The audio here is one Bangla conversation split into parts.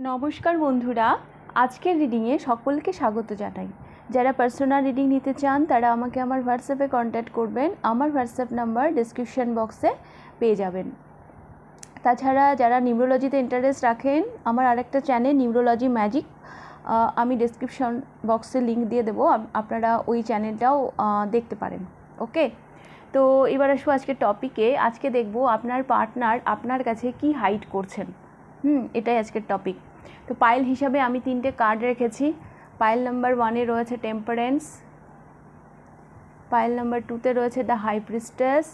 নমস্কার বন্ধুরা, আজকের রিডিংয়ে সকলকে স্বাগত জানাই। যারা পার্সোনাল রিডিং নিতে চান তারা আমাকে আমার হোয়াটসঅ্যাপে কন্ট্যাক্ট করবেন। আমার হোয়াটসঅ্যাপ নাম্বার ডেসক্রিপশন বক্সে পেয়ে যাবেন। তাছাড়া যারা নিউরোলজিতে ইন্টারেস্ট রাখেন, আমার আরেকটা চ্যানেল নিউরোলজি ম্যাজিক, আমি ডেসক্রিপশন বক্সে লিঙ্ক দিয়ে দেবো, আপনারা ওই চ্যানেলটাও দেখতে পারেন। ওকে, তো এবার আসবো আজকের টপিকে। আজকে দেখব আপনার পার্টনার আপনার কাছে কি হাইড করছেন। এটাই আজকের টপিক। তো পাইল হিসাবে আমি 3টে কার্ড রেখেছি। পাইল নাম্বার 1-এ রয়েছে টেম্পারেন্স, পাইল নাম্বার 2-তে রয়েছে the high priestess,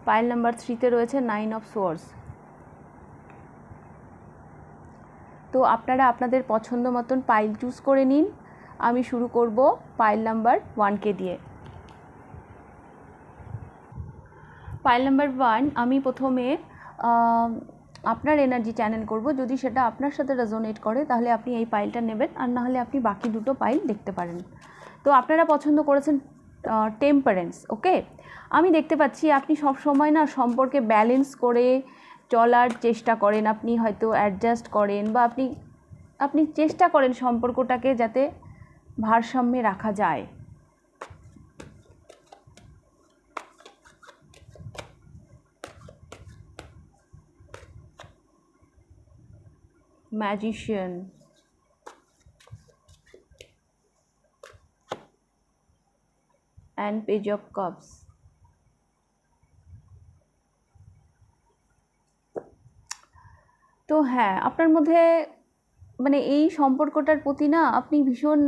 pile number 3-তে রয়েছে 9 অফ সোর্স। তো আপনারা আপনাদের পছন্দ মতন পাইল চুজ করে নিন। আমি শুরু করব পাইল নাম্বার 1কে দিয়ে। পাইল নাম্বার 1 আমি প্রথমে আপনার এনার্জি চ্যানেল করব। যদি সেটা আপনার সাথে রেজোনেট করে তাহলে আপনি এই পাইলটা নেবেন, আর না হলে আপনি বাকি দুটো পাইল দেখতে পারেন। তো আপনারা পছন্দ করেছেন টেম্পারেন্স। ওকে, আমি দেখতে পাচ্ছি আপনি সব সময় না সম্পর্কে ব্যালেন্স করে চলার চেষ্টা করেন। আপনি হয়তো অ্যাডজাস্ট করেন বা আপনি চেষ্টা করেন সম্পর্কটাকে যাতে ভারসাম্যে রাখা যায়। Magician, and Page of Cups. তো হ্যাঁ, আপনার মধ্যে মানে এই সম্পর্কটার প্রতি না আপনি ভীষণ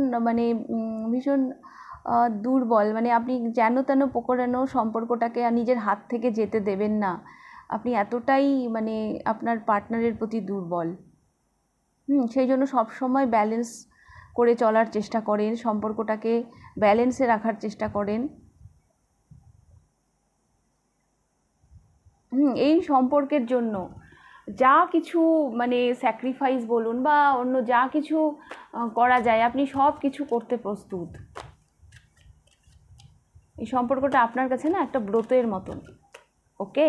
দুর্বল। মানে আপনি যেন তেন পকড়ানো সম্পর্কটাকে নিজের হাত থেকে যেতে দেবেন না। আপনি এতটাই মানে আপনার পার্টনারের প্রতি দুর্বল। সেই জন্য সবসময় ব্যালেন্স করে চলার চেষ্টা করেন, সম্পর্কটাকে ব্যালেন্সে রাখার চেষ্টা করেন। এই সম্পর্কের জন্য যা কিছু মানে স্যাক্রিফাইস বলুন বা অন্য যা কিছু করা যায়, আপনি সব কিছু করতে প্রস্তুত। এই সম্পর্কটা আপনার কাছে না একটা ব্রতের মতন। ওকে,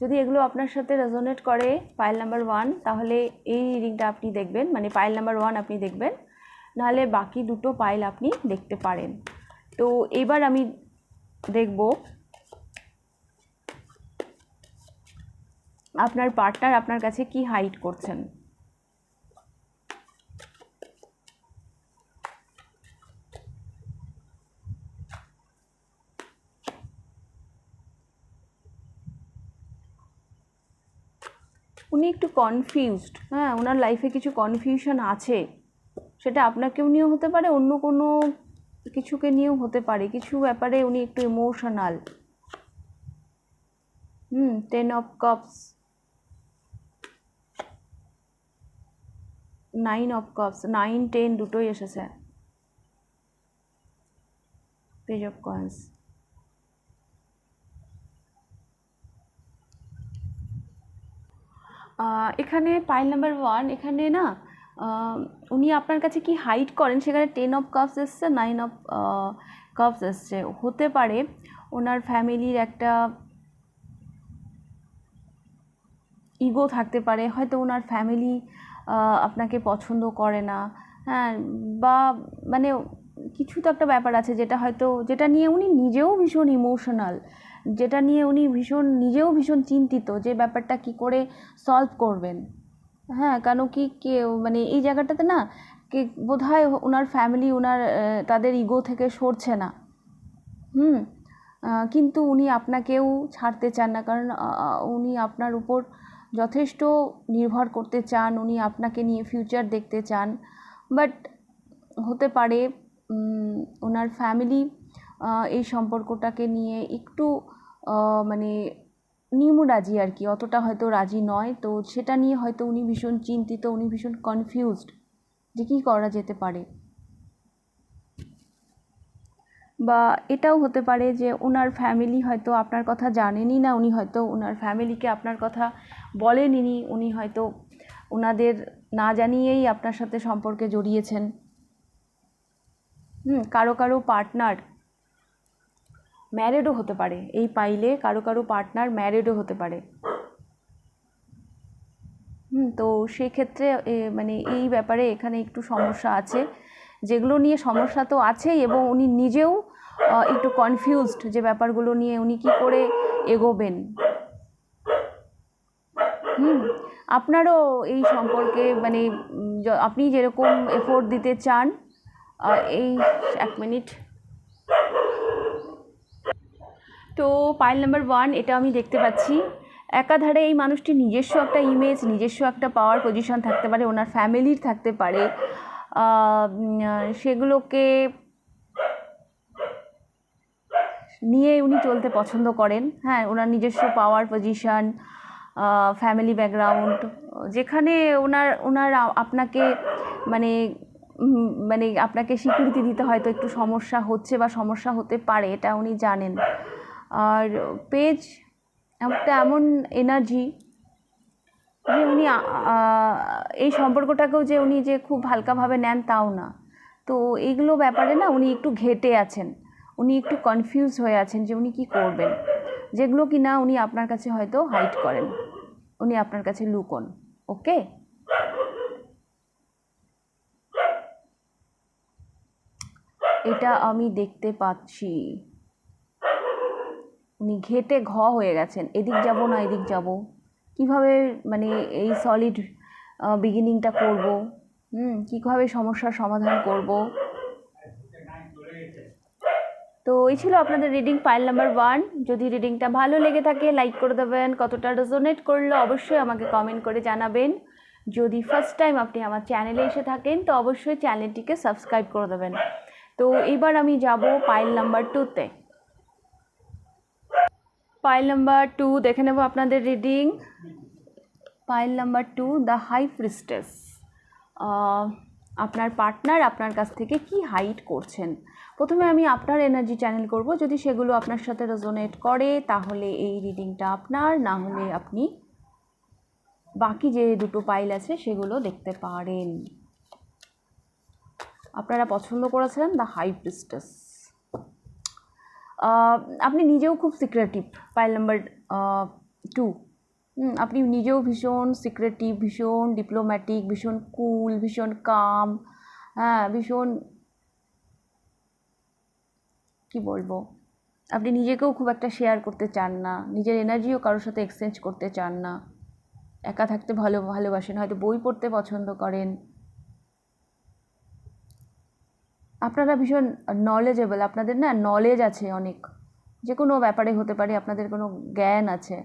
যদি এগুলো আপনার সাথে রেজোনেট করে পাইল নাম্বার 1, তাহলে এই রিডিংটা আপনি দেখবেন, মানে পাইল নাম্বার 1 আপনি দেখবেন, নাহলে বাকি দুটো পাইল আপনি দেখতে পারেন। তো এবার আমি দেখব আপনার পার্টনার আপনার কাছে কি হাইড করছেন। উনি একটু কনফিউজড। হ্যাঁ, ওনার লাইফে কিছু কনফিউশন আছে। সেটা আপনাকেও নিয়েও হতে পারে, অন্য কোনো কিছুকে নিয়েও হতে পারে। কিছু ব্যাপারে উনি একটু emotional. 10 of cups, 9 of cups, 9, 10 দুটোই এসেছে। Page of coins. এখানে পাইল নাম্বার 1, এখানে না উনি আপনার কাছে কি হাইড করেন, সেখানে 10 অফ কাপস এসছে, 9 অফ কাপস এসছে। হতে পারে ওনার ফ্যামিলির একটা ইগো থাকতে পারে, হয়তো ওনার ফ্যামিলি আপনাকে পছন্দ করে না। হ্যাঁ, বা মানে কিছু তো একটা ব্যাপার আছে যেটা নিয়ে উনি নিজেও ভীষণ ইমোশনাল, যেটা নিয়ে উনি নিজেও ভীষণ চিন্তিত যে ব্যাপারটা কি করে সলভ করবেন। হ্যাঁ, কেন কি মানে এই জায়গাটাতে না বোধহয় ওনার ফ্যামিলি তাদের ইগো থেকে সরছে না। কিন্তু উনি আপনাকেও ছাড়তে চান না, কারণ উনি আপনার উপর যথেষ্ট নির্ভর করতে চান, উনি আপনাকে নিয়ে ফিউচার দেখতে চান। বাট হতে পারে ওনার ফ্যামিলি এই সম্পর্কটাকে নিয়ে একটু মানে নিমরাজি আর কি, অতটা হয়তো রাজি নয়। তো সেটা নিয়ে হয়তো উনি ভীষণ চিন্তিত, উনি ভীষণ কনফিউজড যে কী করা যেতে পারে। বা এটাও হতে পারে যে ওনার ফ্যামিলি হয়তো আপনার কথা জানেনই না, উনি হয়তো ওনার ফ্যামিলিকে আপনার কথা বলেননি, উনি হয়তো ওনাদের না জানিয়েই আপনার সাথে সম্পর্কে জড়িয়েছেন। কারো কারো পার্টনার ম্যারিডও হতে পারে, এই পাইলে কারো কারো পার্টনার ম্যারিডও হতে পারে। তো সেক্ষেত্রে মানে এই ব্যাপারে এখানে একটু সমস্যা আছে, যেগুলো নিয়ে সমস্যা তো আছেই, এবং উনি নিজেও একটু কনফিউজড যে ব্যাপারগুলো নিয়ে উনি কি করে এগোবেন। আপনারও এই সম্পর্কে মানে আপনি যেরকম এফোর্ট দিতে চান, এই 1 মিনিট। তো পাইল নাম্বার 1 এটা আমি দেখতে পাচ্ছি, একাধারে এই মানুষটির নিজস্ব একটা ইমেজ, নিজস্ব একটা পাওয়ার পজিশন থাকতে পারে, ওনার ফ্যামিলির থাকতে পারে, সেগুলোকে নিয়ে উনি চলতে পছন্দ করেন। হ্যাঁ, ওনার নিজস্ব পাওয়ার পজিশন, ফ্যামিলি ব্যাকগ্রাউন্ড, যেখানে ওনার আপনাকে মানে মানে আপনাকে স্বীকৃতি দিতে হয়তো একটু সমস্যা হচ্ছে বা সমস্যা হতে পারে, এটা উনি জানেন। আর পেজ একটা এমন এনার্জি যে উনি এই সম্পর্কটাকেও যে উনি যে খুব হালকাভাবে নেন তাও না। তো এইগুলো ব্যাপারে না উনি একটু ঘেটে আছেন, উনি একটু কনফিউজ হয়ে আছেন যে উনি কী করবেন, যেগুলো কি না উনি আপনার কাছে হয়তো হাইড করেন, উনি আপনার কাছে লুকোন। ওকে, এটা আমি দেখতে পাচ্ছি। উনি ঘেটে হয়ে গেছেন, এদিক যাব না এদিক যাব, কিভাবে মানে এই সলিড বিগিনিংটা করব, কীভাবে সমস্যার সমাধান করব। তো এই ছিল আপনাদের রিডিং পাইল নাম্বার 1। যদি রিডিংটা ভালো লেগে থাকে লাইক করে দেবেন, কতটা রেজোনেট করলো অবশ্যই আমাকে কমেন্ট করে জানাবেন। যদি ফার্স্ট টাইম আপনি আমার চ্যানেলে এসে থাকেন তো অবশ্যই চ্যানেলটিকে সাবস্ক্রাইব করে দেবেন। তো এবার আমি যাব পাইল নাম্বার 2তে। পাইল নাম্বার 2 দেখে নেব আপনাদের reading. Pile number 2, the high priestess. আপনার পার্টনার আপনার কাছ থেকে কি হাইড করছেন। প্রথমে আমি আপনার এনার্জি চ্যানেল করব, যদি সেগুলো আপনার সাথে রেজোনেট করে তাহলে এই রিডিংটা আপনার, না হলে আপনি বাকি যে দুটো পাইল আছে সেগুলো দেখতে পারেন। আপনারা পছন্দ করেছেন দ্য হাই প্রিস্টেস। আপনি নিজেও খুব সিক্রেটিভ, পাইল নাম্বার 2। আপনি নিজেও ভীষণ সিক্রেটিভ, ভীষণ ডিপ্লোম্যাটিক, ভীষণ কুল, ভীষণ কাম, হ্যাঁ ভীষণ কি বলবো, আপনি নিজেকেও খুব একটা শেয়ার করতে চান না, নিজের এনার্জিও কারোর সাথে এক্সচেঞ্জ করতে চান না, একা থাকতে ভালোবাসেন, হয়তো বই পড়তে পছন্দ করেন। আপনারা ভীষণ নলেজেবল, আপনাদের না নলেজ আছে অনেক, যে কোনো ব্যাপারে হতে পারে আপনাদের কোনো জ্ঞান আছে।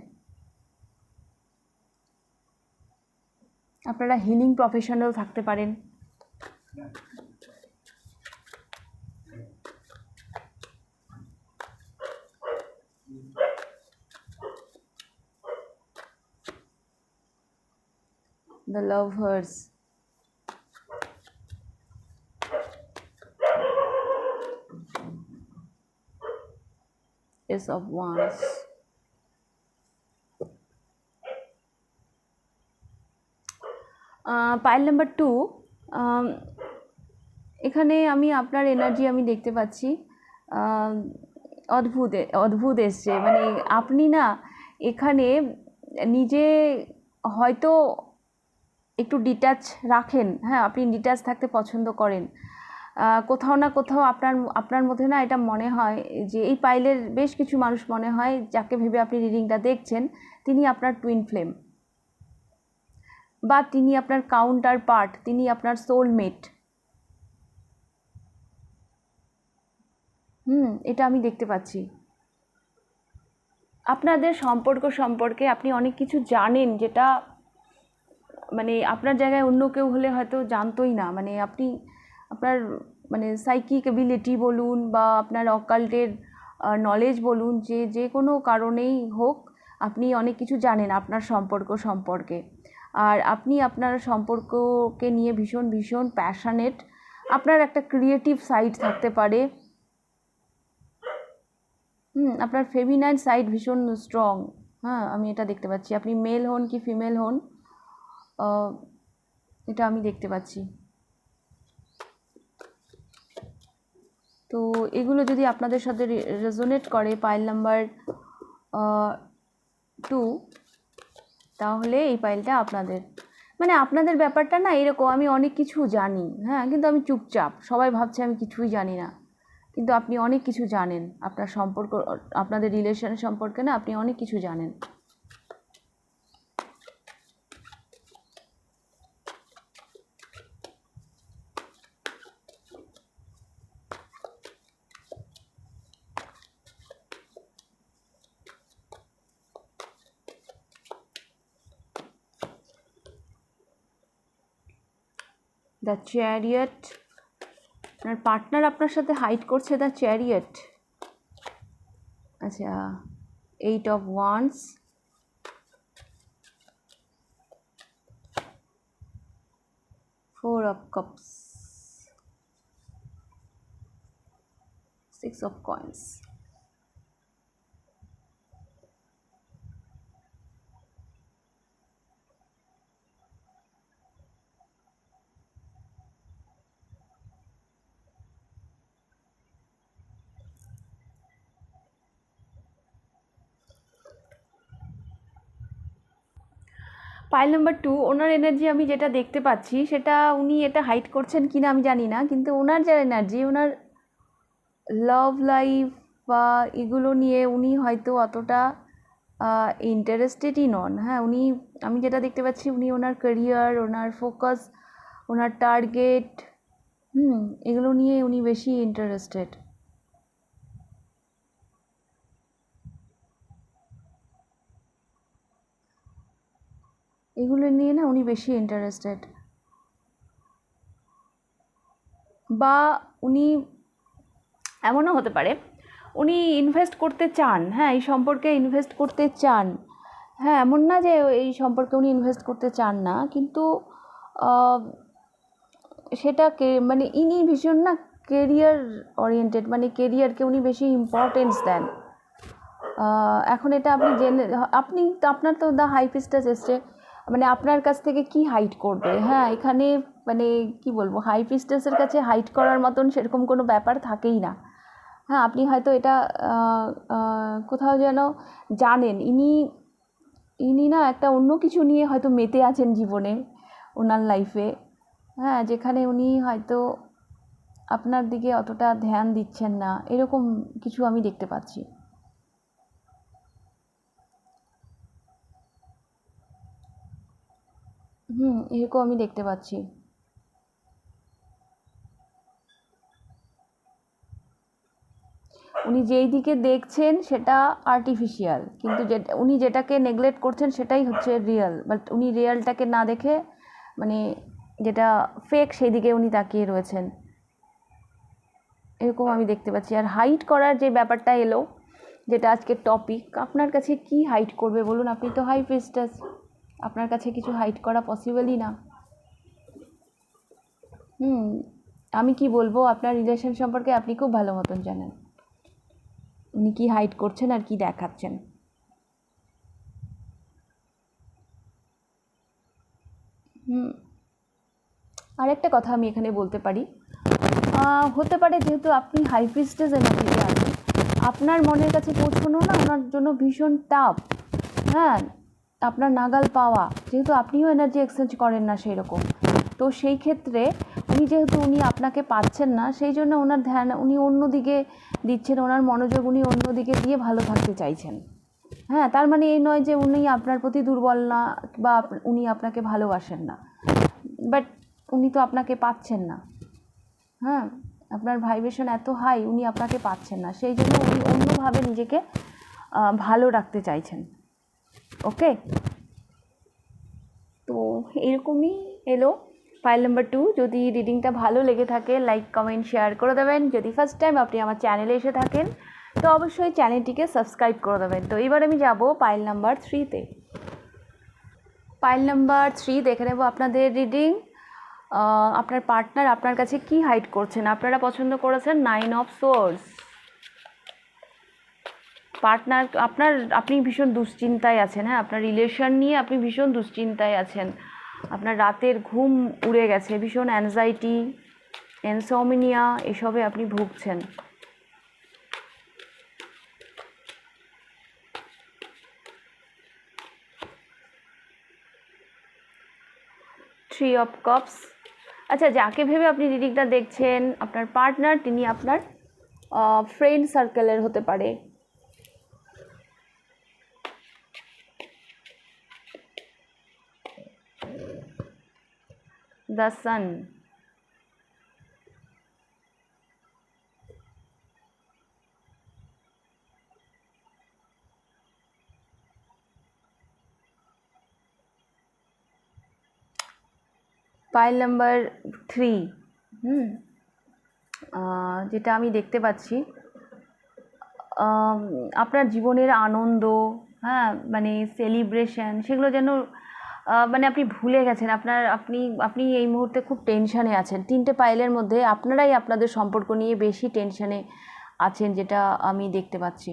আপনারা হিলিং প্রফেশনাল থাকতে পারেন। The Lovers, Ace of Wands, pile number 2। এখানে আমি আপনার এনার্জি আমি দেখতে পাচ্ছি, অদ্ভুত এসছে, মানে আপনি না এখানে নিজে হয়তো একটু ডিট্যাচ রাখেন, হ্যাঁ আপনি ডিট্যাচ থাকতে পছন্দ করেন। কোথাও না কোথাও আপনার মধ্যে না এটা মনে হয় যে এই পাইলের বেশ কিছু মানুষ মনে হয় যাকে ভেবে আপনি রিডিংটা দেখছেন তিনি আপনার টুইন ফ্লেম, বা তিনি আপনার কাউন্টার পার্ট, তিনি আপনার সোলমেট। এটা আমি দেখতে পাচ্ছি। আপনাদের সম্পর্কে আপনি অনেক কিছু জানেন, যেটা মানে আপনার জায়গায় অন্য কেউ হলে হয়তো জানতোই না। মানে আপনি আপনার মানে সাইকিক এবিলিটি বলুন বা আপনার অকাল্টের নলেজ বলুন, যে কোনো কারণেই হোক আপনি অনেক কিছু জানেন আপনার সম্পর্কে। আর আপনি আপনার সম্পর্ককে নিয়ে ভীষণ প্যাশনেট। আপনার একটা ক্রিয়েটিভ সাইড থাকতে পারে, আপনার ফেমিনাইন সাইড ভীষণ স্ট্রং। হ্যাঁ আমি এটা দেখতে পাচ্ছি, আপনি মেল হন কি ফিমেল হন এটা আমি দেখতে পাচ্ছি। তো এগুলো যদি আপনাদের সাথে রেজোনেট করে পাইল নাম্বার 2, তাহলে এই পাইলটা আপনাদের। মানে আপনাদের ব্যাপারটা না এরকম, আমি অনেক কিছু জানি, হ্যাঁ, কিন্তু আমি চুপচাপ, সবাই ভাবছে আমি কিছুই জানি না, কিন্তু আপনি অনেক কিছু জানেন, আপনার সম্পর্ক, আপনাদের রিলেশন সম্পর্কে না আপনি অনেক কিছু জানেন। দ্য চ্যারিয়ট, আপনার পার্টনার আপনার সাথে হাইড করছে দ্য চ্যারিয়ট। আচ্ছা, 8 of Wands, 4 of Cups, 6 of Coins। Pile number 2, ওনার এনার্জি আমি যেটা দেখতে পাচ্ছি সেটা, উনি এটা হাইড করছেন কিনা আমি জানি না, কিন্তু ওনার যে এনার্জি, ওনার লাভ লাইফ বা এগুলো নিয়ে উনি হয়তো অতটা ইন্টারেস্টেডই নন। হ্যাঁ, উনি, আমি যেটা দেখতে পাচ্ছি, উনি ওনার ক্যারিয়ার, ওনার ফোকাস, ওনার টার্গেট, এগুলো নিয়ে উনি বেশি ইন্টারেস্টেড। এগুলো নিয়ে না উনি বেশি ইন্টারেস্টেড, বা উনি, এমনও হতে পারে উনি ইনভেস্ট করতে চান, হ্যাঁ, এই সম্পর্কে ইনভেস্ট করতে চান। হ্যাঁ, এমন না যে এই সম্পর্কে উনি ইনভেস্ট করতে চান না, কিন্তু সেটাকে মানে ইনি ভীষণ না কেরিয়ার ওরিয়েন্টেড, মানে কেরিয়ারকে উনি বেশি ইম্পর্টেন্স দেন। এখন এটা আপনি জেনে, আপনি তো, আপনার তো দ্য হাই প্রিস্টেস এসছে, মানে আপনার কাছ থেকে কি হাইড করবে? হ্যাঁ, এখানে মানে কি বলবো, হাই প্রিস্টেসের কাছে হাইড করার মতন সেরকম কোনো ব্যাপার থাকেই না। হ্যাঁ, আপনি হয়তো এটা কোথাও যেন জানেন, ইনি না একটা অন্য কিছু নিয়ে হয়তো মেতে আছেন জীবনে, ওনার লাইফে। হ্যাঁ, যেখানে উনি হয়তো আপনার দিকে অতটা ধ্যান দিচ্ছেন না, এরকম কিছু আমি দেখতে পাচ্ছি। এরকম আমি দেখতে পাচ্ছি। উনি যেই দিকে দেখছেন সেটা আর্টিফিশিয়াল, কিন্তু উনি যেটাকে নেগলেক্ট করছেন সেটাই হচ্ছে রিয়েল, বাট উনি রিয়েলটাকে না দেখে, মানে যেটা ফেক সেই দিকে উনি তাকিয়ে রয়েছেন, এরকম আমি দেখতে পাচ্ছি। আর হাইড করার যে ব্যাপারটা এলো, যেটা আজকের টপিক, আপনার কাছে কি হাইড করবে বলুন? আপনি তো হাই প্রিস্টেস, আপনার কাছে কিছু হাইড করা পসিবলই না। আমি কি বলবো, আপনার রিলেশন সম্পর্কে আপনি খুব ভালো মতন জানেন উনি কি হাইড করছেন আর কি দেখাচ্ছেন। আরেকটা কথা আমি এখানে বলতে পারি, হতে পারে যেহেতু আপনি হাই প্রিস্টেস এনার্জিতে আছেন, আপনার মনের কাছে পৌঁছানো না ওনার জন্য ভীষণ টাফ। হ্যাঁ, আপনার নাগাল পাওয়া, যেহেতু আপনিও এনার্জি এক্সচেঞ্জ করেন না সেই রকম, তো সেই ক্ষেত্রে উনি আপনাকে পাচ্ছেন না, সেই জন্য ওনার ধ্যান উনি অন্যদিকে দিচ্ছেন, ওনার মনোযোগ উনি অন্যদিকে দিয়ে ভালো থাকতে চাইছেন। হ্যাঁ, তার মানে এই নয় যে উনি আপনার প্রতি দুর্বল না, বা উনি আপনাকে ভালোবাসেন না, বাট উনি তো আপনাকে পাচ্ছেন না। হ্যাঁ, আপনার ভাইব্রেশন এত হাই, উনি আপনাকে পাচ্ছেন না, সেই জন্য উনি অন্যভাবে নিজেকে ভালো রাখতে চাইছেন। ওকে, তো এরকমই এলো ফাইল নাম্বার 2। যদি রিডিংটা ভালো লেগে থাকে, লাইক কমেন্ট শেয়ার করে দেবেন। যদি ফার্স্ট টাইম আপনি আমার চ্যানেলে এসে থাকেন তো অবশ্যই চ্যানেলটিকে সাবস্ক্রাইব করে দেবেন। তো এবার আমি যাব পাইল নাম্বার 3-তে। পাইল নাম্বার 3 দেখে নেব আপনাদের রিডিং। আপনার পার্টনার আপনার কাছে কি হাইড করছেন? আপনারা পছন্দ করেছেন 9 অফ সোর্স। পার্টনার আপনি ভীষণ দুশ্চিন্তায় আছেন। হ্যাঁ, আপনার রিলেশন নিয়ে আপনি ভীষণ দুশ্চিন্তায় আছেন, আপনার রাতের ঘুম উড়ে গেছে, ভীষণ অ্যাংজাইটি, ইনসমনিয়া এসবে আপনি ভুগছেন। Three of cups. আচ্ছা, যাকে ভেবে আপনি রিডিংটা দেখছেন, আপনার পার্টনার, তিনি আপনার ফ্রেন্ড সার্কেলের হতে পারে। The sun. পাইল নাম্বার 3, যেটা আমি দেখতে পাচ্ছি, আপনার জীবনের আনন্দ, হ্যাঁ, মানে সেলিব্রেশন, সেগুলো যেন মানে আপনি ভুলে গেছেন। আপনি এই মুহূর্তে খুব টেনশানে আছেন। 3টে পাইলের মধ্যে আপনারাই আপনাদের সম্পর্ক নিয়ে বেশি টেনশানে আছেন, যেটা আমি দেখতে পাচ্ছি।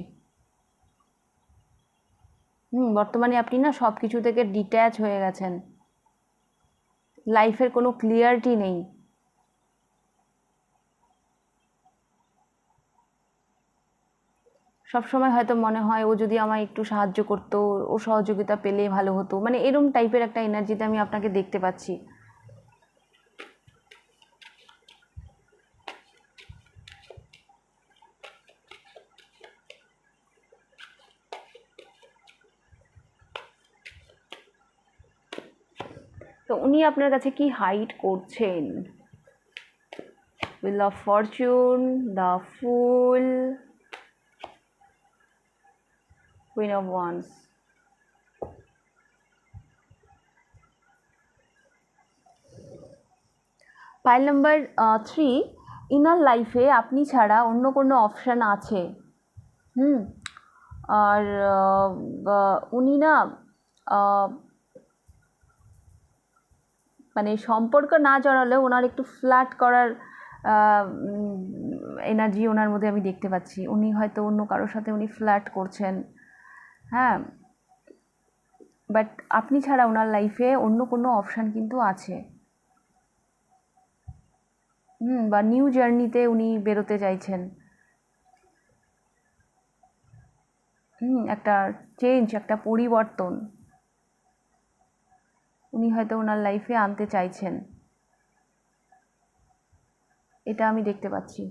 বর্তমানে আপনি না সব কিছু থেকে ডিট্যাচ হয়ে গেছেন, লাইফের কোনো ক্লিয়ারিটি নেই। সবসময় হয়তো মনে হয় ও যদি আমায় একটু সাহায্য করতো, ও সহযোগিতা পেলে ভালো হতো, মানে এরম টাইপের একটা এনার্জিতে আমি আপনাকে দেখতে পাচ্ছি। তো উনি আপনার কাছে কি হাইড করছেন? Wheel of fortune, the fool, queen of wands. Pile number 3, inner লাইফে আপনি ছাড়া অন্য কোনো অপশান আছে। আর উনি না মানে সম্পর্ক না জড়ালেও ওনার একটু ফ্ল্যাট করার এনার্জি ওনার মধ্যে আমি দেখতে পাচ্ছি। উনি হয়তো অন্য কারোর সাথে উনি ফ্ল্যাট করছেন, হ্যাঁ, বাট আপনি ছাড়া ওনার লাইফে অন্য কোনো অপশান কিন্তু আছে। বা নিউ জার্নিতে উনি বেরোতে চাইছেন। একটা চেঞ্জ, একটা পরিবর্তন উনি হয়তো ওনার লাইফে আনতে চাইছেন, এটা আমি দেখতে পাচ্ছি।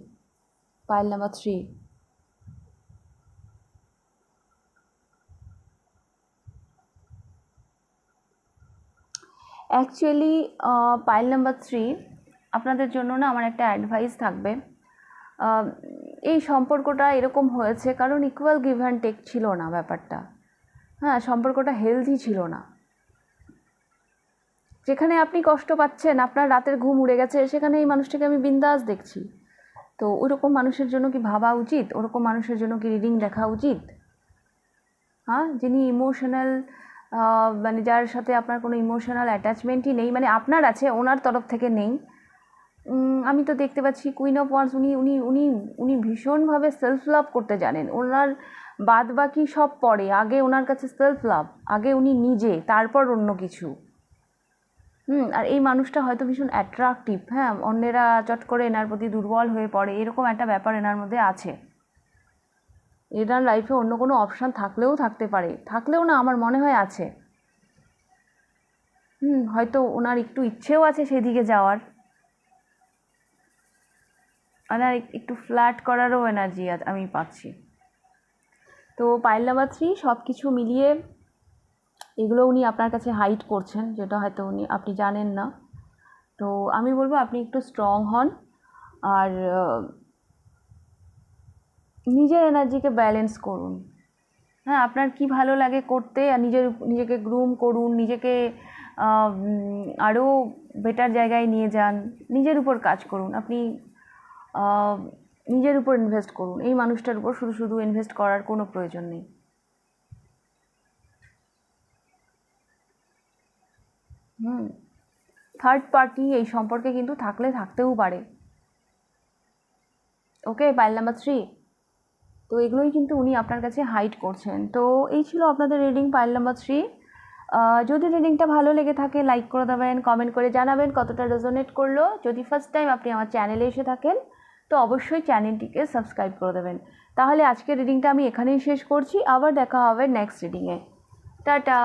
Pile number 3। Actually pile number 3, আপনাদের জন্য না আমার একটা অ্যাডভাইস থাকবে। এই সম্পর্কটা এরকম হয়েছে কারণ ইকুয়াল গিভ অ্যান্ড টেক ছিল না ব্যাপারটা, হ্যাঁ, সম্পর্কটা হেলদি ছিল না। যেখানে আপনি কষ্ট পাচ্ছেন, আপনার রাতের ঘুম উড়ে গেছে, সেখানে এই মানুষটাকে আমি বিন্দাস দেখছি। তো ওরকম মানুষের জন্য কি ভাবা উচিত? ওরকম মানুষের জন্য কি রিডিং দেখা উচিত? হ্যাঁ, যিনি ইমোশনাল, মানে যার সাথে আপনার কোনো ইমোশনাল অ্যাটাচমেন্টই নেই, মানে আপনার আছে, ওনার তরফ থেকে নেই। আমি তো দেখতে পাচ্ছি কুইন অফ ওয়ান্স। উনি উনি উনি উনি ভীষণভাবে সেলফ লাভ করতে জানেন। ওনার বাদ বাকি সব পরে, আগে ওনার কাছে সেলফ লাভ, আগে উনি নিজে, তারপর অন্য কিছু। আর এই মানুষটা হয়তো ভীষণ অ্যাট্রাকটিভ, হ্যাঁ, অন্যেরা চট করে এনার প্রতি দুর্বল হয়ে পড়ে, এরকম একটা ব্যাপার এনার মধ্যে আছে। এনার লাইফে অন্য কোনো অপশান থাকলেও থাকতে পারে, থাকলেও না আমার মনে হয় আছে। হয়তো ওনার একটু ইচ্ছেও আছে সেদিকে যাওয়ার, ওনার একটু ফ্ল্যাট করারও এনার্জি আমি পাচ্ছি। তো পাইল নাম্বার 3, সব কিছু মিলিয়ে এগুলো উনি আপনার কাছে হাইড করছেন, যেটা হয়তো আপনি জানেন না। তো আমি বলবো আপনি একটু স্ট্রং হন, আর নিজের এনার্জিকে ব্যালেন্স করুন। হ্যাঁ, আপনার কি ভালো লাগে করতে, আর নিজেকে গ্রুম করুন, নিজেকে আরও বেটার জায়গায় নিয়ে যান, নিজের উপর কাজ করুন। আপনি নিজের উপর ইনভেস্ট করুন, এই মানুষটার উপর শুধু শুধু ইনভেস্ট করার কোনো প্রয়োজন নেই। থার্ড পার্টি এই সম্পর্কে কিন্তু থাকতেও পারে। ওকে, পাইল নাম্বার 3। তো এগুলোই কিন্তু উনি আপনার কাছে হাইড করছেন। তো এই ছিল আপনাদের রিডিং পাইল নাম্বার 3। যদি রিডিংটা ভালো লেগে থাকে লাইক করে দেবেন, কমেন্ট করে জানাবেন কতটা রেজোনেট করলো। যদি ফার্স্ট টাইম আপনি আমার চ্যানেলে এসে থাকেন তো অবশ্যই চ্যানেলটিকে সাবস্ক্রাইব করে দেবেন। তাহলে আজকের রিডিংটা আমি এখানেই শেষ করছি, আবার দেখা হবে নেক্সট রিডিংয়ে। টাটা।